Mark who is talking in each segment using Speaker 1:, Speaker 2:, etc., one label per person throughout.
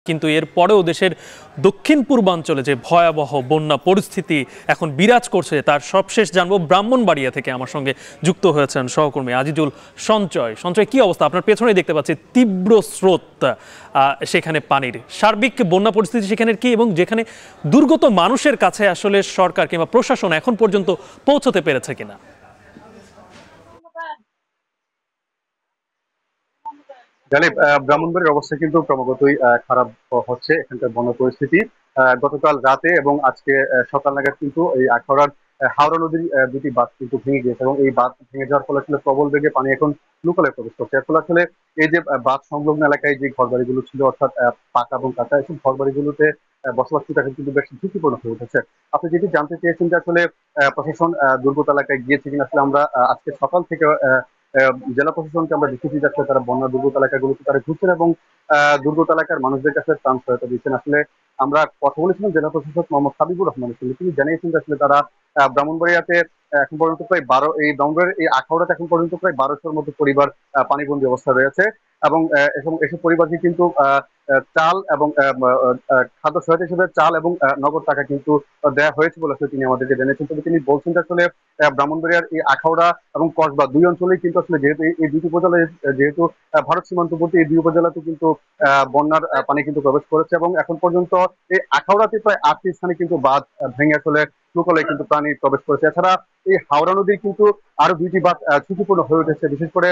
Speaker 1: কিন্তু এর পরেও দেশের দক্ষিণ পূর্বাঞ্চলে যে ভয়াবহ বন্যা পরিস্থিতি এখন বিরাজ করছে তার সবশেষ জানবো ব্রাহ্মণবাড়িয়া থেকে। আমার সঙ্গে যুক্ত হয়েছেন সহকর্মী আজিজুল সঞ্চয়। সঞ্চয়, কি অবস্থা? আপনার পেছনেই দেখতে পাচ্ছি তীব্র স্রোত সেখানে পানির। সার্বিক বন্যা পরিস্থিতি সেখানের কি, এবং যেখানে দুর্গত মানুষের কাছে আসলে সরকার কিংবা প্রশাসন এখন পর্যন্ত পৌঁছতে পেরেছে কিনা?
Speaker 2: ব্রাহ্মণবাড়ির অবস্থা কিন্তু ক্রমাগতই খারাপ হচ্ছে। এখানকার বন্যা পরিস্থিতি গতকাল রাতে এবং আজকে সকাল নাগাদ কিন্তু এই আখাউড়ার হাওড়া নদীর দুটি বাঁধ কিন্তু ভেঙে গিয়েছে, এবং এই বাঁধ ভেঙে যাওয়ার ফলে আসলে প্রবল বেগে পানি এখন লোকালয়ে প্রবেশ করছে। এর ফলে আসলে এই যে বাঁধ সংলগ্ন এলাকায় যে ঘরবাড়িগুলো ছিল, অর্থাৎ পাকা এবং কাঁচা, এইসব ঘরবাড়িগুলোতে বসবাস করতে এখন কিন্তু বেশ ঝুঁকিপূর্ণ হয়ে উঠেছে। আপনি যেটি জানতে চেয়েছেন যে আসলে প্রশাসন দুর্গত এলাকায় গিয়েছে কিনা, আসলে আমরা আজকে সকাল থেকে জেলা প্রশাসনকে আমরা দেখেছি যে আসলে তারা বন্যা দুর্গত এলাকাগুলোতে তারা ঘুরছেন এবং দুর্গত এলাকার মানুষদের কাছে ত্রাণ সহায়তা দিচ্ছেন। আসলে আমরা কথা বলেছিলাম জেলা প্রশাসক মোহাম্মদ হাবিবুর রহমানের সঙ্গে, তিনি জানিয়েছেন যে আসলে তারা ব্রাহ্মণবাড়িয়াতে এখন পর্যন্ত প্রায় এই ব্রাহ্মণবাড়িয়ার এই আখাউড়াতে এখন পর্যন্ত প্রায় 1200-র মতো পরিবার পানিবন্দী অবস্থা রয়েছে, এবং এসব পরিবারকে কিন্তু চাল এবং খাদ্য সহায়তা হিসেবে চাল এবং নগদ টাকা কিন্তু দেওয়া হয়েছে বলে আসলে তিনি আমাদেরকে জানিয়েছেন। তবে তিনি বলছেন যে আসলে ব্রাহ্মণবাড়িয়ার এই আখাউড়া এবং কসবা দুই অঞ্চলেই কিন্তু আসলে যেহেতু এই দুটি উপজেলায় যেহেতু ভারত সীমান্তবর্তী এই দুই উপজেলাতে কিন্তু বন্যার পানি কিন্তু প্রবেশ করেছে, এবং এখন পর্যন্ত এই আখাউড়াতে প্রায় 8টি স্থানে কিন্তু বাঁধ ভেঙে আসলে লোকালয়ে কিন্তু পানি প্রবেশ করেছে। এছাড়া এই হাওড়া নদীর কিন্তু আরো দুইটি বাঁধ ঝুঁকিপূর্ণ হয়ে উঠেছে, বিশেষ করে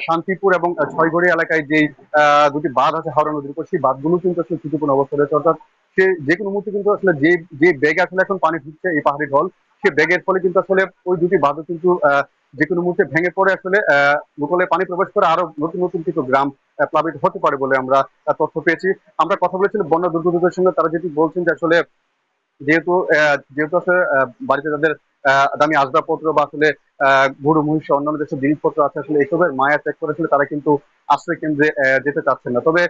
Speaker 2: শান্তিপুর এবং ছয়গড়ি এলাকায় যেই দুটি বাঁধ আছে হাওড়া নদীর উপর, সেই বাঁধগুলো কিন্তু আসলে ঝুঁকিপূর্ণ অবস্থা রয়েছে। অর্থাৎ সে যে কোনো মুহূর্তে কিন্তু আসলে যে বেগে আসলে এখন পানি ঢুকছে এই পাহাড়ি ঢল, সে বেগের ফলে কিন্তু আসলে ওই দুটি বাঁধও কিন্তু যে কোনো মুহূর্তে ভেঙে পড়ে আসলে লোকালয়ে পানি প্রবেশ করে আরো নতুন নতুন কিছু গ্রাম প্লাবিত হতে পারে বলে আমরা তথ্য পেয়েছি। আমরা কথা বলেছিলাম বন্যা দুর্গতদের সঙ্গে, তারা যেটি বলছেন যে আসলে যেহেতু যেহেতু আসলে বাড়িতে তাদের দামি আসবাবপত্র বা আসলে গরু মহিষ অন্যান্য যেসব জিনিসপত্র আছে, আসলে এসবের মায়া ত্যাগ করে আসলে তারা কিন্তু আশ্রয় কেন্দ্রে যেতে চাচ্ছেন না। তবে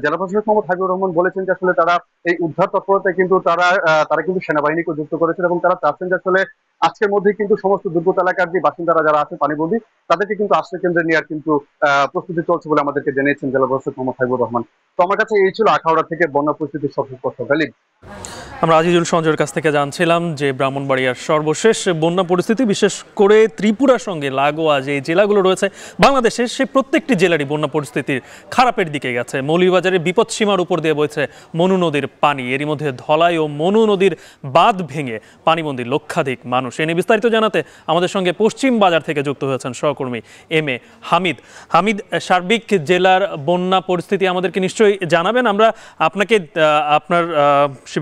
Speaker 2: জেলা প্রশাসক মোহাম্মদ হাবিবুর রহমান বলেছেন যে আসলে তারা এই উদ্ধার তৎপরতায় কিন্তু তারা কিন্তু সেনাবাহিনীকে যুক্ত করেছেন, এবং তারা চাচ্ছেন যে আসলে আজকের মধ্যেই কিন্তু সমস্ত দুর্গত এলাকার যে বাসিন্দারা যারা আছে পানিবন্দী, তাদেরকে কিন্তু আশ্রয় কেন্দ্রে নেওয়ার কিন্তু প্রস্তুতি চলছে বলে আমাদেরকে জানিয়েছেন জেলা প্রশাসক মোহাম্মদ হাবিবুর রহমান। তো আমার কাছে এই ছিল আখাউড়া থেকে বন্যা পরিস্থিতির সবশেষ তথ্য। গালিব,
Speaker 1: আমরা আজিজুল সঞ্জয়ের কাছ থেকে জানছিলাম যে ব্রাহ্মণবাড়িয়ার সর্বশেষ বন্যা পরিস্থিতি, বিশেষ করে ত্রিপুরার সঙ্গে লাগোয়া যে জেলাগুলো রয়েছে বাংলাদেশের, সেই প্রত্যেকটি জেলারই বন্যা পরিস্থিতির খারাপের দিকে গেছে। মৌলভীবাজারের বিপদসীমার উপর দিয়ে বইছে মনু নদীর পানি, এরই মধ্যে ধলাই ও মনু নদীর বাঁধ ভেঙে পানিবন্দী লক্ষাধিক মানুষ। এ নিয়ে বিস্তারিত জানাতে আমাদের সঙ্গে পশ্চিম বাজার থেকে যুক্ত হয়েছেন সহকর্মী এম এ হামিদ। হামিদ, সার্বিক জেলার বন্যা পরিস্থিতি আমাদেরকে নিশ্চয়ই জানাবেন। আমরা আপনাকে আপনার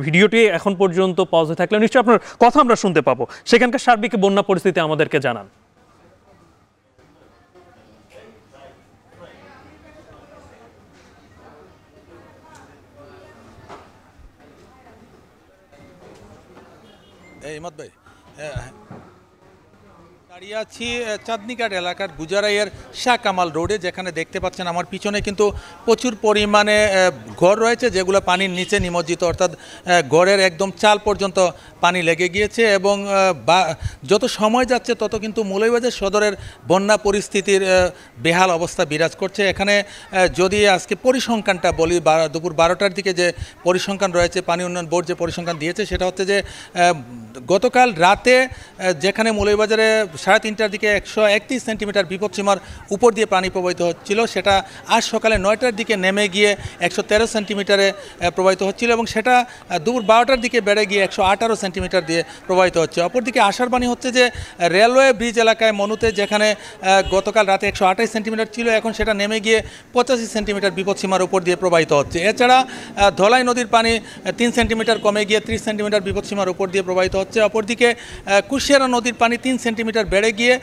Speaker 1: ভিডিওটি এখন পর্যন্ত পজে থাকলে নিশ্চয়ই আপনার কথা আমরা শুনতে পাবো। সেখানকার সার্বিক বন্যা পরিস্থিতি আমাদেরকে জানান।
Speaker 3: ইমাদ ভাই, দাঁড়িয়ে আছি চাঁদনীঘাট এলাকার গুজারাইয়ের শাহ কামাল রোডে, যেখানে দেখতে পাচ্ছেন আমার পিছনে কিন্তু প্রচুর পরিমাণে ঘর রয়েছে যেগুলো পানির নিচে নিমজ্জিত, অর্থাৎ ঘরের একদম চাল পর্যন্ত পানি লেগে গিয়েছে। এবং যত সময় যাচ্ছে তত কিন্তু মৌলভীবাজার সদরের বন্যা পরিস্থিতির বেহাল অবস্থা বিরাজ করছে। এখানে যদি আজকে পরিসংখ্যানটা বলি, দুপুর 12টার দিকে যে পরিসংখ্যান রয়েছে, পানি উন্নয়ন বোর্ড যে পরিসংখ্যান দিয়েছে সেটা হচ্ছে যে গতকাল রাতে যেখানে মৌলভীবাজারে 3:30টার দিকে 131 সেন্টিমিটার বিপদসীমার উপর দিয়ে পানি প্রবাহিত হচ্ছিল, সেটা আজ সকালে 9টার দিকে নেমে গিয়ে 113 সেন্টিমিটারে প্রবাহিত হচ্ছিল, এবং সেটা দুপুর 12টার দিকে বেড়ে গিয়ে 118 সেন্টিমিটার দিয়ে প্রবাহিত হচ্ছে। অপরদিকে আশার বাণী হচ্ছে যে রেলওয়ে ব্রিজ এলাকায় মনুতে যেখানে গতকাল রাতে 128 সেন্টিমিটার ছিল, এখন সেটা নেমে গিয়ে 85 সেন্টিমিটার বিপদসীমার উপর দিয়ে প্রবাহিত হচ্ছে। এছাড়া ধলাই নদীর পানি 3 সেন্টিমিটার কমে গিয়ে 30 সেন্টিমিটার বিপদসীমার উপর দিয়ে প্রবাহিত হচ্ছে। অপরদিকে কুশিয়ারা নদীর পানি 3 সেন্টিমিটার বেড়ে গিয়ে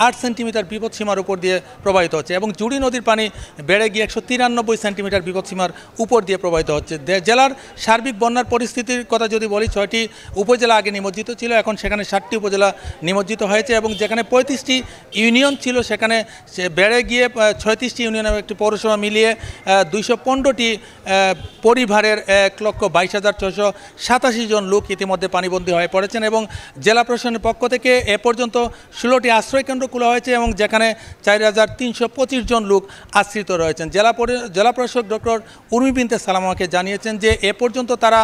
Speaker 3: 8 সেন্টিমিটার বিপদসীমার উপর দিয়ে প্রবাহিত হচ্ছে, এবং জুড়ি নদীর পানি বেড়ে গিয়ে 193 সেন্টিমিটার বিপদসীমার উপর দিয়ে প্রবাহিত হচ্ছে। জেলার সার্বিক বন্যার পরিস্থিতির কথা যদি বলি, 6টি উপজেলা আগে নিমজ্জিত ছিল, এখন সেখানে 7টি উপজেলা নিমজ্জিত হয়েছে, এবং যেখানে 35টি ইউনিয়ন ছিল সেখানে বেড়ে গিয়ে 36টি ইউনিয়নের একটি পৌরসভা মিলিয়ে 215টি পরিবারের 1,22,687 জন লোক ইতিমধ্যে পানিবন্দী হয়ে পড়েছেন। এবং জেলা প্রশাসনের পক্ষ থেকে এ পর্যন্ত 16টি আশ্রয়কেন্দ্র খোলা হয়েছে এবং যেখানে 4325 জন লোক আশ্রিত রয়েছেন। জেলা প্রশাসক ডক্টর উর্মি বিনতে সালাম আমাকে জানিয়েছেন যে এ পর্যন্ত তারা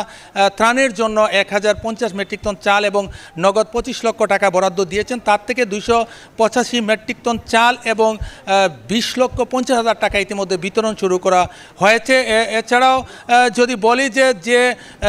Speaker 3: ত্রাণের জন্য 1050 মেট্রিক টন চাল এবং নগদ 25 লক্ষ টাকা বরাদ্দ দিয়েছেন। তার থেকে 285 মেট্রিক টন চাল এবং 20,50,000 টাকা ইতিমধ্যে বিতরণ শুরু করা হয়েছে। এছাড়াও যদি বলি যে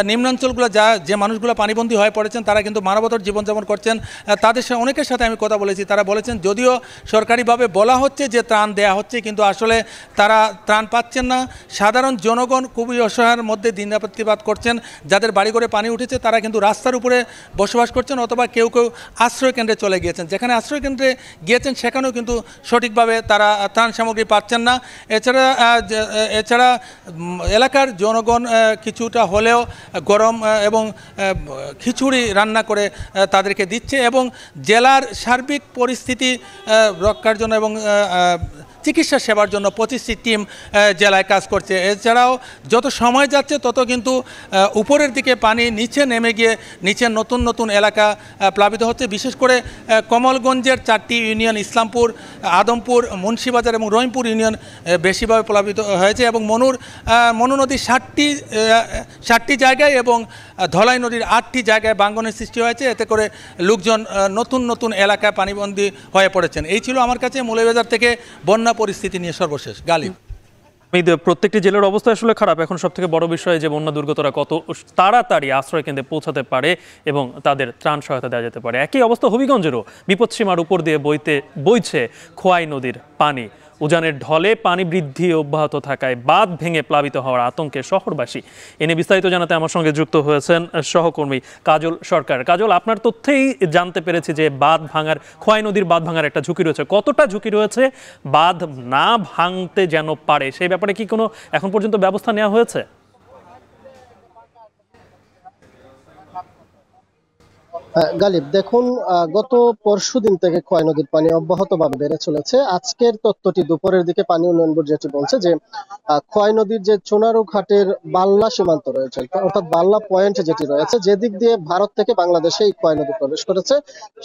Speaker 3: নিম্নাঞ্চলগুলো যে মানুষগুলো পানিবন্দী হয়ে পড়েছেন তারা কিন্তু মানবতার জীবনযাপন করছেন, তাদের অনেকের সাথে আমি কথা বলেছি। তারা বলেছেন যদিও সরকারিভাবে বলা হচ্ছে যে ত্রাণ দেয়া হচ্ছে, কিন্তু আসলে তারা ত্রাণ পাচ্ছেন না। সাধারণ জনগণ খুবই অসহায়ের মধ্যে দিনরাত্রিপাত করছেন। যাদের বাড়িঘরে পানি উঠেছে তারা কিন্তু রাস্তার উপরে বসবাস করছেন, অথবা কেউ কেউ আশ্রয়কেন্দ্রে চলে গিয়েছেন। যেখানে আশ্রয়কেন্দ্রে গিয়েছেন সেখানেও কিন্তু সঠিকভাবে তারা ত্রাণ সামগ্রী পাচ্ছেন না। এছাড়া এলাকার জনগণ কিছুটা হলেও গরম এবং খিচুড়ি রান্না করে তাদেরকে দিচ্ছে এবং জেলার সার্বিক পরিস্থিতি রক্ষার জন্য এবং চিকিৎসা সেবার জন্য 25টি টিম জেলায় কাজ করছে। এছাড়াও যত সময় যাচ্ছে তত কিন্তু উপরের দিকে পানি নিচে নেমে গিয়ে নিচে নতুন নতুন এলাকা প্লাবিত হচ্ছে। বিশেষ করে কমলগঞ্জের 4টি ইউনিয়ন, ইসলামপুর, আদমপুর, মুন্সিবাজার এবং রহিমপুর ইউনিয়ন বেশিভাবে প্লাবিত হয়েছে এবং মনু নদীর 60টি জায়গায় এবং ধলাই নদীর 8টি জায়গায় ভাঙ্গনের সৃষ্টি হয়েছে। এতে করে লোকজন নতুন নতুন এলাকায় পানিবন্দী হয়ে পড়েছেন। এই ছিল আমার কাছে মৌলভীবাজার থেকে বন্যা পরিস্থিতি নিয়ে সর্বশেষ। গালিব,
Speaker 1: প্রত্যেকটি জেলার অবস্থা আসলে খারাপ। এখন সবথেকে বড় বিষয় যে বন্যা দুর্গতরা কত তাড়াতাড়ি আশ্রয় কেন্দ্রে পৌঁছাতে পারে এবং তাদের ত্রাণ সহায়তা দেওয়া যেতে পারে। একই অবস্থা হবিগঞ্জেরও। বিপদসীমার উপর দিয়ে বইছে খোয়াই নদীর পানি। উজানের ঢলে পানি বৃদ্ধি অব্যাহত থাকায় বাঁধ ভেঙে প্লাবিত হওয়ার আতঙ্কে শহরবাসী। এ নিয়ে বিস্তারিত জানাতে আমার সঙ্গে যুক্ত হয়েছেন সহকর্মী কাজল সরকার। কাজল, আপনার তথ্যেই জানতে পেরেছি যে খোয়াই নদীর বাঁধ ভাঙার একটা ঝুঁকি রয়েছে। কতটা ঝুঁকি রয়েছে? বাঁধ না ভাঙতে যেন পারে সেই ব্যাপারে কি কোনো এখন পর্যন্ত ব্যবস্থা নেওয়া হয়েছে?
Speaker 4: গালিব, দেখুন, গত পরশুদিন থেকে খোয়াই নদীর পানি অব্যাহতভাবে বেড়ে চলেছে। আজকের তথ্যটি দুপুরের দিকে পানি উন্নয়ন বোর্ড যেটি বলছে যে খোয়াই নদীর যে চুনারু ঘাটের বাল্লা সীমান্ত রয়েছে, অর্থাৎ বাল্লা পয়েন্ট যেটি রয়েছে, যেদিক দিয়ে ভারত থেকে বাংলাদেশে এই খোয়াই নদী প্রবেশ করেছে,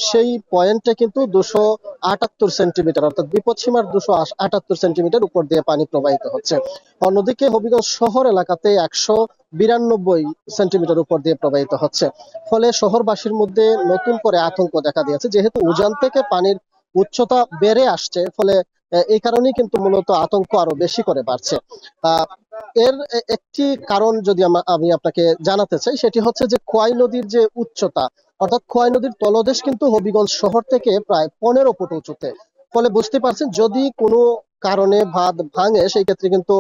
Speaker 4: সেই পয়েন্টে কিন্তু 278 সেন্টিমিটার অর্থাৎ বিপদসীমার 278 সেন্টিমিটার উপর দিয়ে পানি প্রবাহিত হচ্ছে। অন্যদিকে হবিগঞ্জ শহর এলাকাতে 192 সেন্টিমিটার উপর দিয়ে প্রবাহিত হচ্ছে। ফলে শহরবাসীর মধ্যে নতুন করে আতঙ্ক দেখা দিয়েছে, যেহেতু উজান থেকে পানির উচ্চতা বেড়ে আসছে। ফলে এই কারণেই কিন্তু মূলত আতঙ্ক আরো বেশি করে বাড়ছে। এর একটি কারণ যদি আমি আপনাকে জানাতে চাই, সেটি হচ্ছে যে খোয়াই নদীর যে উচ্চতা, অর্থাৎ খোয়াই নদীর তলদেশ কিন্তু হবিগঞ্জ শহর থেকে প্রায় 15 ফুট উঁচুতে। ফলে বুঝতে পারছেন, যদি কোনো কারণে বাঁধ ভাঙে সেই ক্ষেত্রে কিন্তু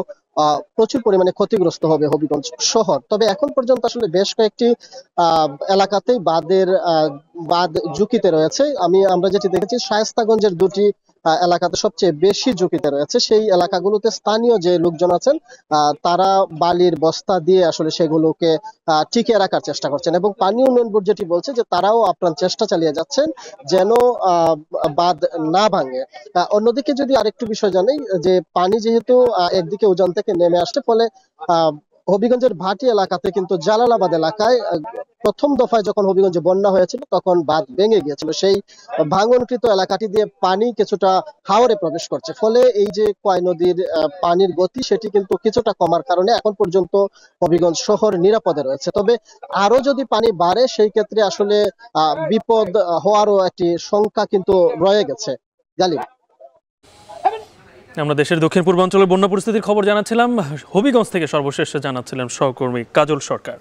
Speaker 4: প্রচুর পরিমাণে ক্ষতিগ্রস্ত হবে হবিগঞ্জ শহর। তবে এখন পর্যন্ত আসলে বেশ কয়েকটি এলাকাতেই বাঁধ ঝুঁকিতে রয়েছে। আমরা যেটি দেখেছি, শায়েস্তাগঞ্জের 2টি এলাকাতে সবচেয়ে বেশি ঝুঁকিতে রয়েছে। সেই এলাকাগুলোতে স্থানীয় যে লোকজন আছেন তারা বালির বস্তা দিয়ে আসলে সেগুলোকে টিকিয়ে রাখার চেষ্টা করছেন এবং পানি উন্নয়ন বোর্ড যেটি বলছে যে তারাও আপ্রাণ চেষ্টা চালিয়ে যাচ্ছেন যেন বাঁধ না ভাঙে। অন্যদিকে যদি আরেকটু বিষয় জানাই, যে পানি যেহেতু একদিকে উজান থেকে নেমে আসছে, ফলে হবিগঞ্জের ভাটি এলাকাতে কিন্তু জালালাবাদ এলাকায় প্রথম দফায় যখন হবিগঞ্জে বন্যা হয়েছিল তখন বাঁধ ভেঙে গিয়েছিল। সেই ভাঙনকৃত এলাকাটি দিয়ে পানি কিছুটা হাওরে প্রবেশ করছে। ফলে এই যে খোয়াই নদীর পানির গতি, সেটি কিন্তু কিছুটা কমার কারণে এখন পর্যন্ত হবিগঞ্জ শহর নিরাপদে রয়েছে। তবে আরো যদি পানি বাড়ে সেই ক্ষেত্রে আসলে বিপদ হওয়ারও একটি শঙ্কা কিন্তু রয়ে গেছে। গালিব,
Speaker 1: আমরা দেশের দক্ষিণ পূর্বাঞ্চলের বন্যা পরিস্থিতির খবর জানাচ্ছিলাম। হবিগঞ্জ থেকে সর্বশেষ জানাচ্ছিলেন সহকর্মী কাজল সরকার।